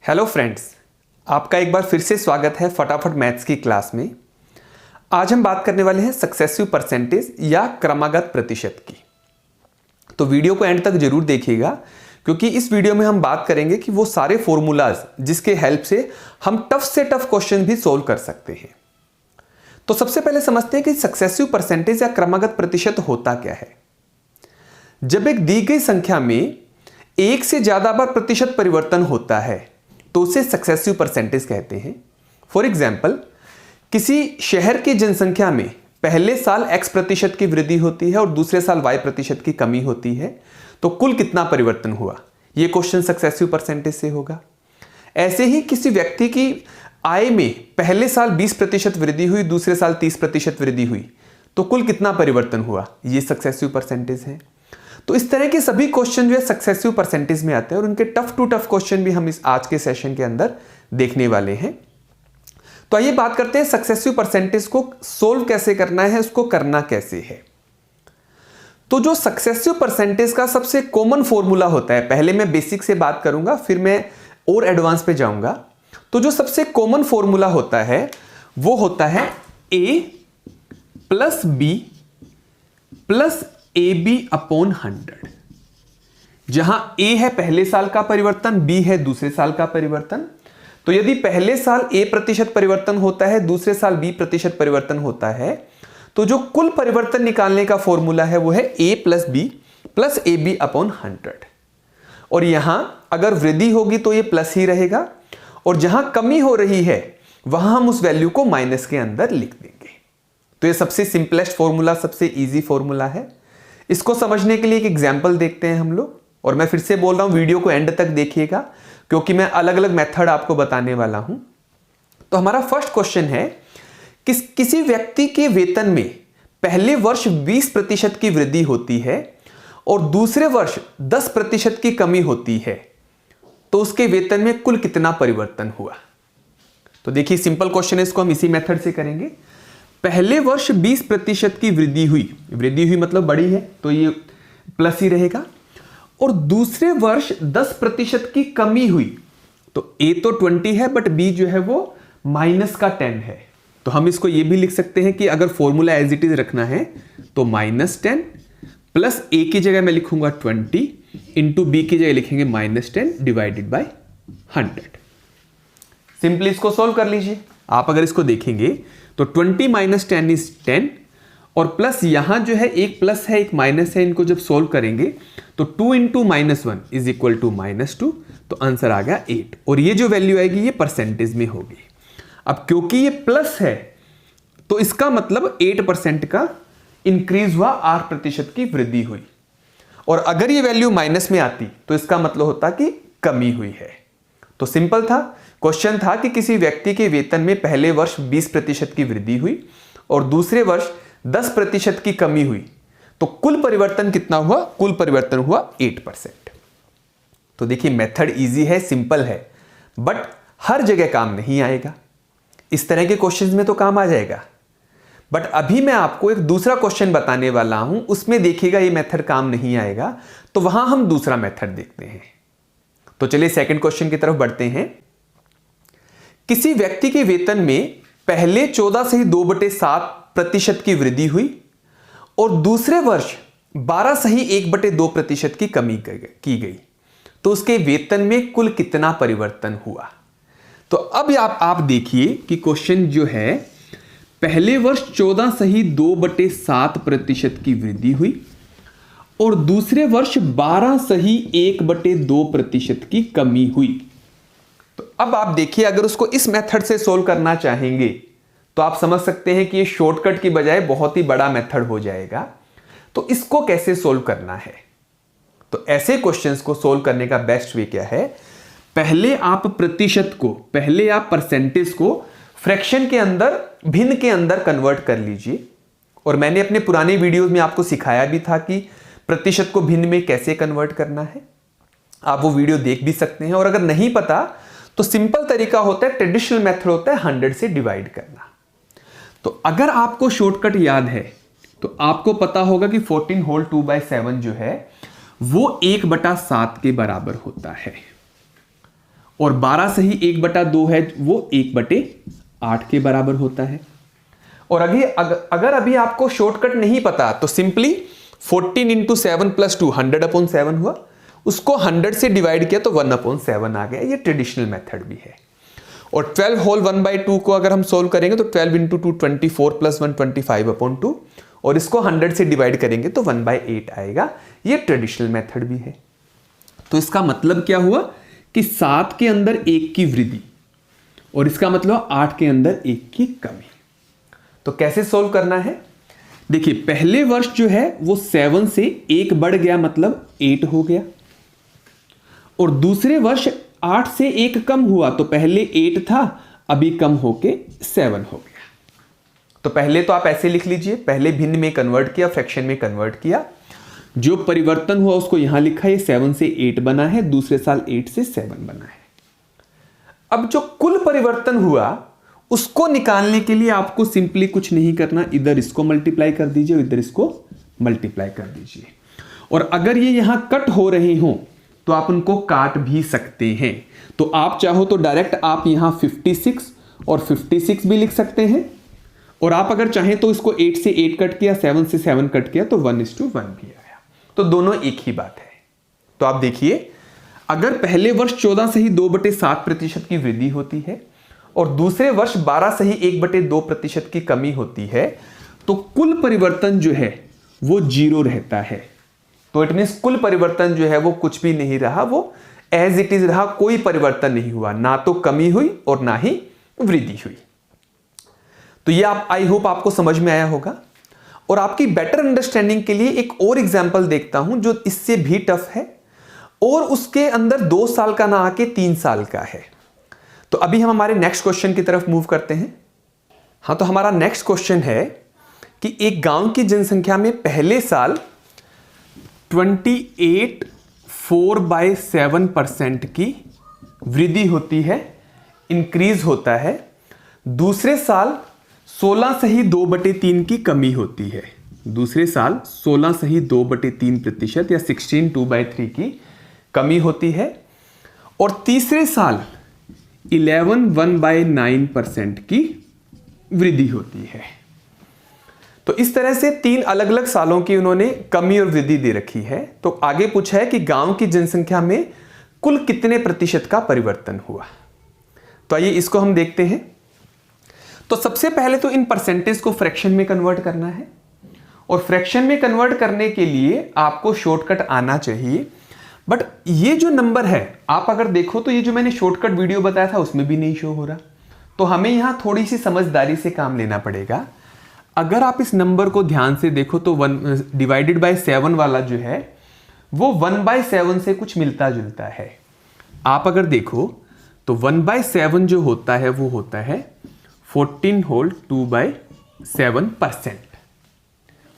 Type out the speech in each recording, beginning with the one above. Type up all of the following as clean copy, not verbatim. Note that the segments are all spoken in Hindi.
हेलो फ्रेंड्स, आपका एक बार फिर से स्वागत है फटाफट मैथ्स की क्लास में। आज हम बात करने वाले हैं सक्सेसिव परसेंटेज या क्रमागत प्रतिशत की। तो वीडियो को एंड तक जरूर देखिएगा, क्योंकि इस वीडियो में हम बात करेंगे कि वो सारे फॉर्मूलाज जिसके हेल्प से हम टफ से टफ क्वेश्चन भी सोल्व कर सकते हैं। तो सबसे पहले समझते हैं कि सक्सेसिव परसेंटेज या क्रमागत प्रतिशत होता क्या है। जब एक दी गई संख्या में एक से ज्यादा बार प्रतिशत परिवर्तन होता है तो उसे सक्सेसिव परसेंटेज कहते हैं। फॉर एग्जाम्पल, किसी शहर की जनसंख्या में पहले साल x प्रतिशत की वृद्धि होती है और दूसरे साल y प्रतिशत की कमी होती है, तो कुल कितना परिवर्तन हुआ, यह क्वेश्चन सक्सेसिव परसेंटेज से होगा। ऐसे ही किसी व्यक्ति की आय में पहले साल 20 प्रतिशत वृद्धि हुई, दूसरे साल 30 प्रतिशत वृद्धि हुई, तो कुल कितना परिवर्तन हुआ, यह सक्सेसिव परसेंटेज है। तो इस तरह के सभी क्वेश्चन जो है सक्सेसिव परसेंटेज में आते हैं और उनके टफ टू टफ क्वेश्चन भी हम इस आज के सेशन के अंदर देखने वाले हैं। तो आइए बात करते हैं सक्सेसिव परसेंटेज को सोल्व कैसे करना है, उसको करना कैसे है। तो जो सक्सेसिव परसेंटेज का सबसे कॉमन फॉर्मूला होता है, पहले मैं बेसिक से बात करूंगा फिर मैं और एडवांस पे जाऊंगा। तो जो सबसे कॉमन फॉर्मूला होता है वो होता है a plus B plus AB upon 100, जहां A है पहले साल का परिवर्तन, B है दूसरे साल का परिवर्तन। तो यदि पहले साल A प्रतिशत परिवर्तन होता है, दूसरे साल B प्रतिशत परिवर्तन होता है, तो जो कुल परिवर्तन निकालने का फॉर्मूला है वो है A plus B plus AB upon 100। और यहां अगर वृद्धि होगी तो ये प्लस ही रहेगा, और जहां कमी हो रही है वहां हम उस वैल्यू को माइनस के अंदर लिख देंगे। तो ये सबसे सिंपलेस्ट फॉर्मूला, सबसे इजी फॉर्मूला है। इसको समझने के लिए एक एग्जाम्पल देखते हैं हम लोग, और मैं फिर से बोल रहा हूं वीडियो को एंड तक देखिएगा, क्योंकि मैं अलग अलग मेथड आपको बताने वाला हूं। तो हमारा फर्स्ट क्वेश्चन है, किसी व्यक्ति के वेतन में पहले वर्ष 20 प्रतिशत की वृद्धि होती है और दूसरे वर्ष 10 प्रतिशत की कमी होती है, तो उसके वेतन में कुल कितना परिवर्तन हुआ। तो देखिए सिंपल क्वेश्चन है, इसको हम इसी मेथड से करेंगे। पहले वर्ष 20 प्रतिशत की वृद्धि हुई मतलब बड़ी है तो ये प्लस ही रहेगा, और दूसरे वर्ष 10 प्रतिशत की कमी हुई, तो A तो 20 है बट B जो है वो माइनस का 10 है। तो हम इसको ये भी लिख सकते हैं कि अगर फॉर्मूला एज इट इज रखना है तो -10 प्लस A की जगह मैं लिखूंगा 20 इंटू B की जगह लिखेंगे -10 डिवाइडेड बाय 100। सिंपली इसको सोल्व कर लीजिए। आप अगर इसको देखेंगे तो 20 माइनस 10 इज 10, और प्लस यहां जो है एक प्लस है एक माइनस है, इनको जब सोल्व करेंगे तो 2 इंटू -1 इज इक्वल टू -2, तो आंसर आ गया 8। और ये जो वैल्यू आएगी ये परसेंटेज में होगी। अब क्योंकि ये प्लस है तो इसका मतलब 8% का इंक्रीज हुआ, 8% की वृद्धि हुई। और अगर ये वैल्यू माइनस में आती तो इसका मतलब होता कि कमी हुई है। तो सिंपल था, क्वेश्चन था कि किसी व्यक्ति के वेतन में पहले वर्ष 20% की वृद्धि हुई और दूसरे वर्ष 10% की कमी हुई, तो कुल परिवर्तन कितना हुआ, कुल परिवर्तन हुआ 8%। तो देखिए मेथड इजी है, सिंपल है, बट हर जगह काम नहीं आएगा। इस तरह के क्वेश्चंस में तो काम आ जाएगा, बट अभी मैं आपको एक दूसरा क्वेश्चन बताने वाला हूं, उसमें देखिएगा ये मेथड काम नहीं आएगा, तो वहां हम दूसरा मेथड देखते हैं। तो चलिए सेकंड क्वेश्चन की तरफ बढ़ते हैं। किसी व्यक्ति के वेतन में पहले 14 से ही 2/7% की वृद्धि हुई और दूसरे वर्ष 12 से ही 1/2% की कमी की गई, तो उसके वेतन में कुल कितना परिवर्तन हुआ। तो अब आप देखिए कि क्वेश्चन जो है, पहले वर्ष 14 से ही 2/7% की वृद्धि हुई और दूसरे वर्ष 12 से ही 1/2% की कमी हुई। तो अब आप देखिए, अगर उसको इस मेथड से सोल्व करना चाहेंगे तो आप समझ सकते हैं कि ये शॉर्टकट की बजाय बहुत ही बड़ा मेथड हो जाएगा। तो इसको कैसे सोल्व करना है, तो ऐसे क्वेश्चंस को सोल्व करने का बेस्ट वे क्या है, पहले आप परसेंटेज को फ्रैक्शन के अंदर, भिन्न के अंदर कन्वर्ट कर लीजिए। और मैंने अपने पुराने वीडियोस में आपको सिखाया भी था कि प्रतिशत को भिन्न में कैसे कन्वर्ट करना है। आप वो वीडियो देख भी सकते हैं, और अगर नहीं पता तो सिंपल तरीका होता है, ट्रेडिशनल मेथड होता है 100 से डिवाइड करना। तो अगर आपको शॉर्टकट याद है तो आपको पता होगा कि 14 होल 2/7 जो है वो 1/7 के बराबर होता है। और 12 से ही 1/2 है वो 1/8 के बराबर होता है। और अगर अभी आपको शॉर्टकट नहीं पता तो सिंपली 14 इंटू 7 प्लस 2 100/7 हुआ, उसको 100 से डिवाइड किया तो 1/7 आ गया। ये ट्रेडिशनल मेथड भी है। और 12 होल 1/2 को अगर हम सोल्व करेंगे तो 12 इंटू 2 24 प्लस 1 25/2, और इसको 100 से डिवाइड करेंगे तो 1/8 आएगा। ये ट्रेडिशनल मेथड भी है। तो इसका मतलब क्या हुआ कि 7 के अंदर 1 की वृद्धि, और इसका मतलब 8 के अंदर 1 की कमी। तो कैसे सोल्व करना है? देखिए, पहले वर्ष जो है वो 7 से 1 बढ़ गया, मतलब 8 हो गया। और दूसरे वर्ष 8 से 1 कम हुआ, तो पहले 8 था, अभी कम होके 7 हो गया। तो पहले तो आप ऐसे लिख लीजिए, पहले भिन्न में कन्वर्ट किया, फ्रैक्शन में कन्वर्ट किया, जो परिवर्तन हुआ उसको यहां लिखा, ये 7 से 8 बना है, दूसरे साल 8 से 7 बना है। अब जो कुल परिवर्तन हुआ उसको निकालने के लिए आपको सिंपली कुछ नहीं करना, इधर इसको मल्टीप्लाई कर दीजिए, इधर इसको मल्टीप्लाई कर दीजिए। और अगर ये यहां कट हो रहे हो तो आप उनको काट भी सकते हैं। तो आप चाहो तो डायरेक्ट आप यहां 56 और 56 भी लिख सकते हैं, और आप अगर चाहें तो इसको 8 से 8 कट किया, 7 से 7 कट किया तो 1:1 भी आया। तो दोनों एक ही बात है। तो आप देखिए, अगर पहले वर्ष 14 से ही 2/7% की वृद्धि होती है और दूसरे वर्ष 12 से ही 1/2% की कमी होती है, तो कुल परिवर्तन जो है वो 0 रहता है। तो इट मींस कुल परिवर्तन जो है वो कुछ भी नहीं रहा, वो एज इट इज रहा, कोई परिवर्तन नहीं हुआ, ना तो कमी हुई और ना ही वृद्धि हुई। तो ये आप, आई होप आपको समझ में आया होगा। और आपकी बेटर अंडरस्टैंडिंग के लिए एक और एग्जांपल देखता हूं जो इससे भी टफ है, और उसके अंदर 2 साल का ना आके 3 साल का है। तो अभी हम हमारे नेक्स्ट क्वेश्चन की तरफ मूव करते हैं। हाँ, तो हमारा नेक्स्ट क्वेश्चन है कि एक गांव की जनसंख्या में पहले साल 28.4/7% की वृद्धि होती है, इंक्रीज होता है। दूसरे साल 16 से ही 2/3 की कमी होती है। दूसरे साल 16 से ही 2/3% या 16/2/3 की कमी होती है। और तीसरे साल 11/1/9% की वृद्धि होती है। तो इस तरह से 3 अलग अलग सालों की उन्होंने कमी और वृद्धि दे रखी है। तो आगे पूछा है कि गांव की जनसंख्या में कुल कितने प्रतिशत का परिवर्तन हुआ। तो आइए इसको हम देखते हैं। तो सबसे पहले तो इन परसेंटेज को फ्रैक्शन में कन्वर्ट करना है, और फ्रैक्शन में कन्वर्ट करने के लिए आपको शॉर्टकट आना चाहिए। बट ये जो नंबर है, आप अगर देखो तो ये जो मैंने शॉर्टकट वीडियो बताया था उसमें भी नहीं शो हो रहा। तो हमें यहां थोड़ी सी समझदारी से काम लेना पड़ेगा। अगर आप इस नंबर को ध्यान से देखो तो 1/7 वाला जो है वो 1/7 से कुछ मिलता जुलता है। आप अगर देखो तो 1/7 जो होता है वो होता है 14 होल 2/7%।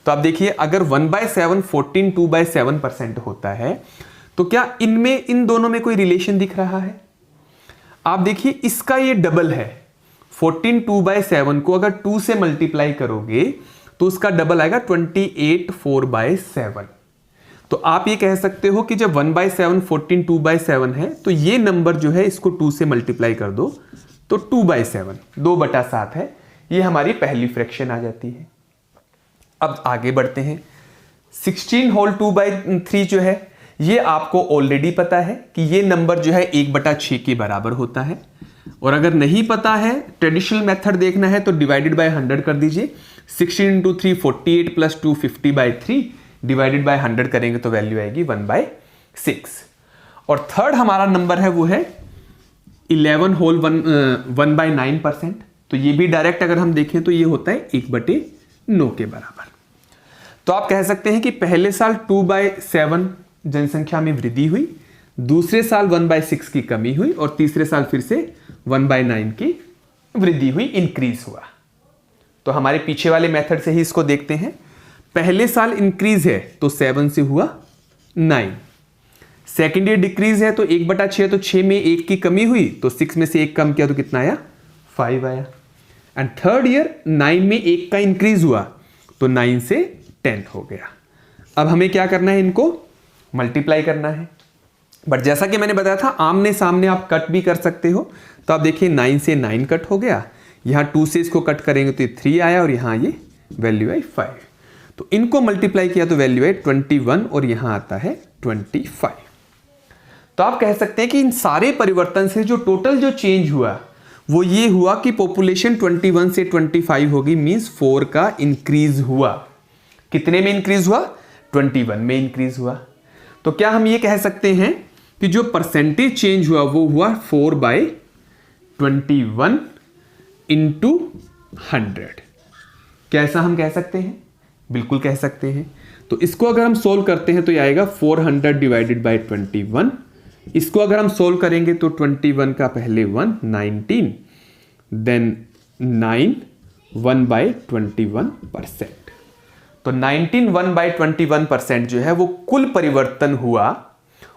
तो आप देखिए, अगर 1/7 14 2/7% होता है तो क्या इनमें, इन दोनों में कोई रिलेशन दिख रहा है? आप देखिए, इसका ये डबल है। 14 2/7 को अगर 2 से मल्टीप्लाई करोगे तो उसका डबल आएगा 28 4/7। तो आप ये कह सकते हो कि जब 1/7 14 2/7 है तो ये नंबर जो है इसको 2 से मल्टीप्लाई कर दो तो 2/7 2/7 है। ये हमारी पहली फ्रैक्शन आ जाती है। अब आगे बढ़ते हैं। 16 होल 2/3 जो है ये आपको ऑलरेडी पता है कि ये नंबर जो है 1/6 के बराबर होता है। और अगर नहीं पता है, ट्रेडिशनल मेथड देखना है, तो डिवाइडेड बाय 100 कर दीजिए। 16 इंटू 3 48 प्लस 2 50/3 डिवाइडेड बाय 100 करेंगे तो वैल्यू आएगी 1/6। और थर्ड हमारा नंबर है वो है 11 होल 1/9%। तो ये भी डायरेक्ट अगर हम देखें तो ये होता है 1/9 के बराबर। तो आप कह सकते हैं कि पहले साल 2/7 जनसंख्या में वृद्धि हुई, दूसरे साल 1/6 की कमी हुई, और तीसरे साल फिर से 1/9 की वृद्धि हुई, इंक्रीज हुआ। तो हमारे पीछे वाले मेथड से ही इसको देखते हैं। पहले साल इंक्रीज है तो 7 से हुआ 9। सेकेंड ईयर डिक्रीज है तो 1/6, तो 6 में 1 की कमी हुई तो 6 में से 1 कम किया तो कितना आया? 5 आया। एंड थर्ड ईयर 9 में 1 का इंक्रीज हुआ तो 9 से 10 हो गया। अब हमें क्या करना है? इनको मल्टीप्लाई करना है। बट जैसा कि मैंने बताया था आमने सामने आप कट भी कर सकते हो। तो आप देखिए 9 से 9 कट हो गया, यहाँ 2 से इसको कट करेंगे तो ये 3 आया और यहाँ ये वैल्यू आई 5। तो इनको मल्टीप्लाई किया तो वैल्यू आई 21 और यहाँ आता है 25। तो आप कह सकते हैं कि इन सारे परिवर्तन से जो टोटल जो चेंज हुआ वो ये हुआ कि पॉपुलेशन 21 से 25 होगी, मींस 4 का इंक्रीज हुआ। कितने में इंक्रीज हुआ? 21 में इंक्रीज हुआ। तो क्या हम ये कह सकते हैं कि जो परसेंटेज चेंज हुआ वो हुआ 4/21 इंटू 100। कैसा हम कह सकते हैं? बिल्कुल कह सकते हैं। तो इसको अगर हम सोल्व करते हैं तो ये आएगा 400 डिवाइडेड बाई 21। इसको अगर हम सोल्व करेंगे तो 21 का पहले 1 19, देन 9 1/21%। तो 19 1/21% जो है वो कुल परिवर्तन हुआ।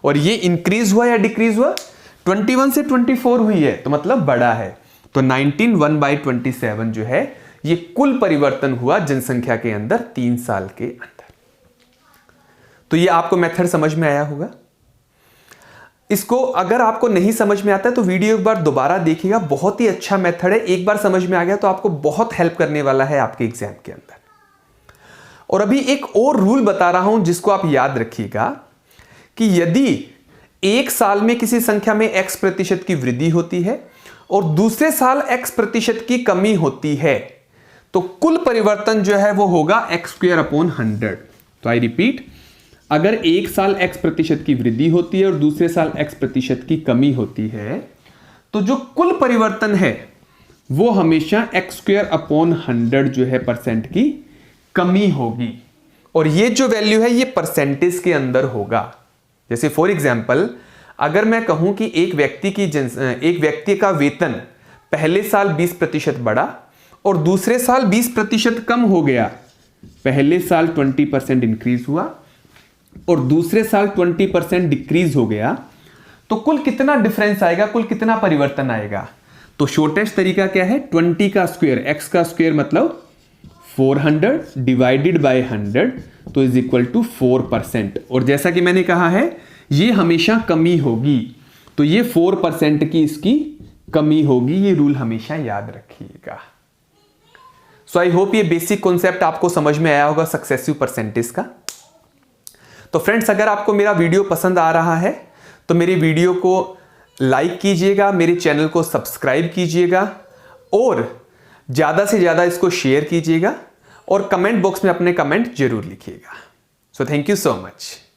और ये इंक्रीज हुआ या डिक्रीज हुआ? 21 से 24 हुई है तो मतलब बड़ा है। तो 19 1/27 जो है ये कुल परिवर्तन हुआ जनसंख्या के अंदर 3 साल के अंदर। तो ये आपको मेथड समझ में आया होगा। इसको अगर आपको नहीं समझ में आता है तो वीडियो एक बार दोबारा देखिएगा, बहुत ही अच्छा मेथड है। एक बार समझ में आ गया तो आपको बहुत हेल्प करने वाला है आपके एग्जाम के अंदर। और अभी एक और रूल बता रहा हूं जिसको आप याद रखिएगा कि यदि एक साल में किसी संख्या में x% की वृद्धि होती है और दूसरे साल x% की कमी होती है तो कुल परिवर्तन जो है वो होगा x²/100। तो आई रिपीट, अगर एक साल x% की वृद्धि होती है और दूसरे साल x% की कमी होती है तो जो कुल परिवर्तन है वो हमेशा x²/100 जो है परसेंट की कमी होगी। और ये जो वैल्यू है ये परसेंटेज के अंदर होगा। जैसे फॉर एग्जाम्पल अगर मैं कहूं कि एक व्यक्ति का वेतन पहले साल 20% बढ़ा और दूसरे साल 20% कम हो गया, पहले साल 20% इंक्रीज हुआ और दूसरे साल 20% डिक्रीज हो गया, तो कुल कितना डिफरेंस आएगा, कुल कितना परिवर्तन आएगा? तो शॉर्टेस्ट तरीका क्या है? 20 का स्क्वायर, x का स्क्वायर मतलब 400 डिवाइडेड बाय 100 तो इज इक्वल टू 4%। और जैसा कि मैंने कहा है ये हमेशा कमी होगी, तो ये 4% की इसकी कमी होगी। ये रूल हमेशा याद रखिएगा। सो आई होप ये बेसिक कॉन्सेप्ट आपको समझ में आया होगा सक्सेसिव परसेंटेज का। तो फ्रेंड्स, अगर आपको मेरा वीडियो पसंद आ रहा है तो मेरे वीडियो को लाइक कीजिएगा, मेरे चैनल को सब्सक्राइब कीजिएगा और ज़्यादा से ज़्यादा इसको शेयर कीजिएगा और कमेंट बॉक्स में अपने कमेंट जरूर लिखिएगा। So thank you so much.